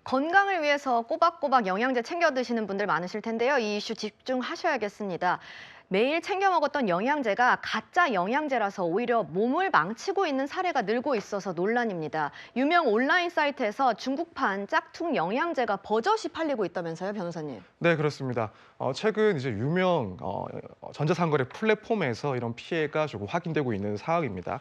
건강을 위해서 꼬박꼬박 영양제 챙겨 드시는 분들 많으실 텐데요. 이 이슈 집중하셔야겠습니다. 매일 챙겨 먹었던 영양제가 가짜 영양제라서 오히려 몸을 망치고 있는 사례가 늘고 있어서 논란입니다. 유명 온라인 사이트에서 중국판 짝퉁 영양제가 버젓이 팔리고 있다면서요, 변호사님? 네, 그렇습니다. 최근 이제 유명 전자상거래 플랫폼에서 이런 피해가 조금 확인되고 있는 상황입니다.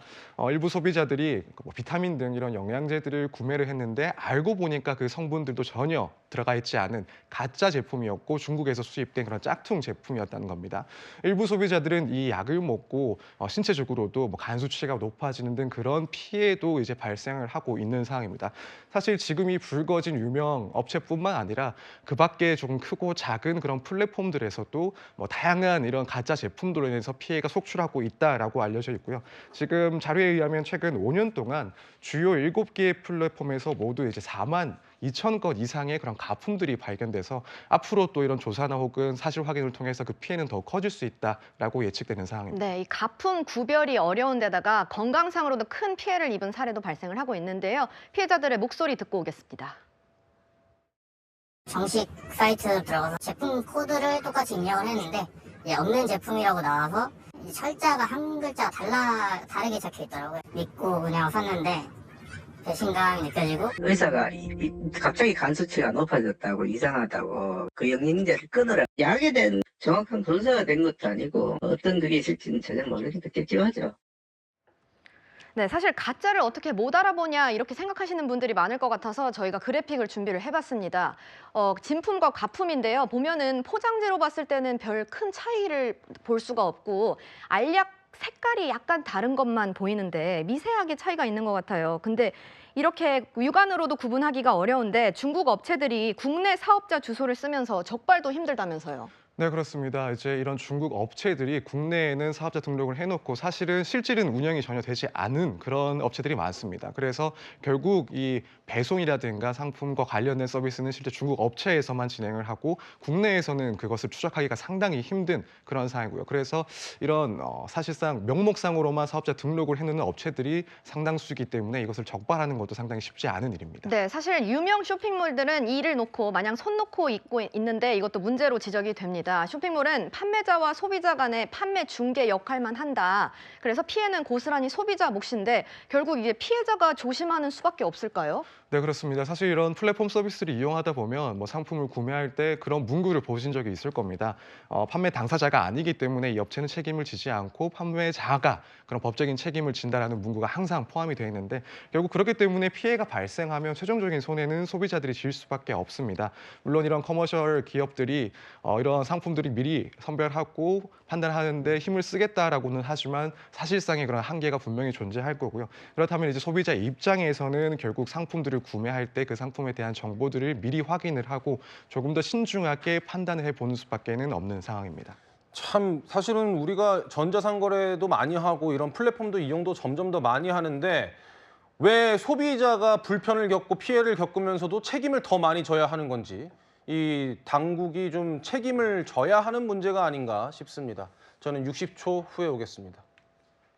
일부 소비자들이 뭐 비타민 등 이런 영양제들을 구매를 했는데 알고 보니까 그 성분들도 전혀 들어가 있지 않은 가짜 제품이었고 중국에서 수입된 그런 짝퉁 제품이었다는 겁니다. 일부 소비자들은 이 약을 먹고 신체적으로도 뭐 간 수치가 높아지는 등 그런 피해도 이제 발생을 하고 있는 상황입니다. 사실 지금 이 불거진 유명 업체뿐만 아니라 그 밖에 조금 크고 작은 그런 플랫폼들에서도 뭐 다양한 이런 가짜 제품들로 인해서 피해가 속출하고 있다라고 알려져 있고요. 지금 자료에 의하면 최근 5년 동안 주요 7개의 플랫폼에서 모두 이제 4만 2천 건 이상의 그런 가품들이 발견돼서 앞으로 또 이런 조사나 혹은 사실 확인을 통해서 그 피해는 더 커질 수 있다라고 예측되는 상황입니다. 네, 이 가품 구별이 어려운 데다가 건강상으로도 큰 피해를 입은 사례도 발생을 하고 있는데요. 피해자들의 목소리 듣고 오겠습니다. 정식 사이트 들어가서 제품 코드를 똑같이 입력을 했는데 없는 제품이라고 나와서 이 철자가 한 글자 다르게 적혀 있더라고요. 믿고 그냥 샀는데 배신감이 느껴지고 의사가 갑자기 간 수치가 높아졌다고 이상하다고 그 영양제를 끊으라. 약에 대한 정확한 검사가 된 것도 아니고 어떤 그게 있을지는 전혀 모르니까 찝찝하죠. 네, 사실 가짜를 어떻게 못 알아보냐 이렇게 생각하시는 분들이 많을 것 같아서 저희가 그래픽을 준비를 해봤습니다. 진품과 가품인데요. 보면은 포장지로 봤을 때는 별 큰 차이를 볼 수가 없고 알약 색깔이 약간 다른 것만 보이는데 미세하게 차이가 있는 것 같아요. 근데 이렇게 육안으로도 구분하기가 어려운데 중국 업체들이 국내 사업자 주소를 쓰면서 적발도 힘들다면서요. 네, 그렇습니다. 이제 이런 중국 업체들이 국내에는 사업자 등록을 해놓고 사실은 실질은 운영이 전혀 되지 않은 그런 업체들이 많습니다. 그래서 결국 이 배송이라든가 상품과 관련된 서비스는 실제 중국 업체에서만 진행을 하고 국내에서는 그것을 추적하기가 상당히 힘든 그런 상황이고요. 그래서 이런 사실상 명목상으로만 사업자 등록을 해놓는 업체들이 상당수이기 때문에 이것을 적발하는 것도 상당히 쉽지 않은 일입니다. 네, 사실 유명 쇼핑몰들은 이를 놓고 마냥 손 놓고 있는데 이것도 문제로 지적이 됩니다. 쇼핑몰은 판매자와 소비자 간의 판매 중개 역할만 한다. 그래서 피해는 고스란히 소비자 몫인데 결국 이게 피해자가 조심하는 수밖에 없을까요? 네, 그렇습니다. 사실 이런 플랫폼 서비스를 이용하다 보면 뭐 상품을 구매할 때 그런 문구를 보신 적이 있을 겁니다. 판매 당사자가 아니기 때문에 이 업체는 책임을 지지 않고 판매자가 그런 법적인 책임을 진다라는 문구가 항상 포함이 되어 있는데 결국 그렇기 때문에 피해가 발생하면 최종적인 손해는 소비자들이 질 수밖에 없습니다. 물론 이런 커머셜 기업들이 이런 상품들이 미리 선별하고 판단하는데 힘을 쓰겠다라고는 하지만 사실상의 그런 한계가 분명히 존재할 거고요. 그렇다면 이제 소비자 입장에서는 결국 상품들을 구매할 때 그 상품에 대한 정보들을 미리 확인을 하고 조금 더 신중하게 판단을 해보는 수밖에는 없는 상황입니다. 참 사실은 우리가 전자상거래도 많이 하고 이런 플랫폼도 이용도 점점 더 많이 하는데 왜 소비자가 불편을 겪고 피해를 겪으면서도 책임을 더 많이 져야 하는 건지 이 당국이 좀 책임을 져야 하는 문제가 아닌가 싶습니다. 저는 60초 후에 오겠습니다.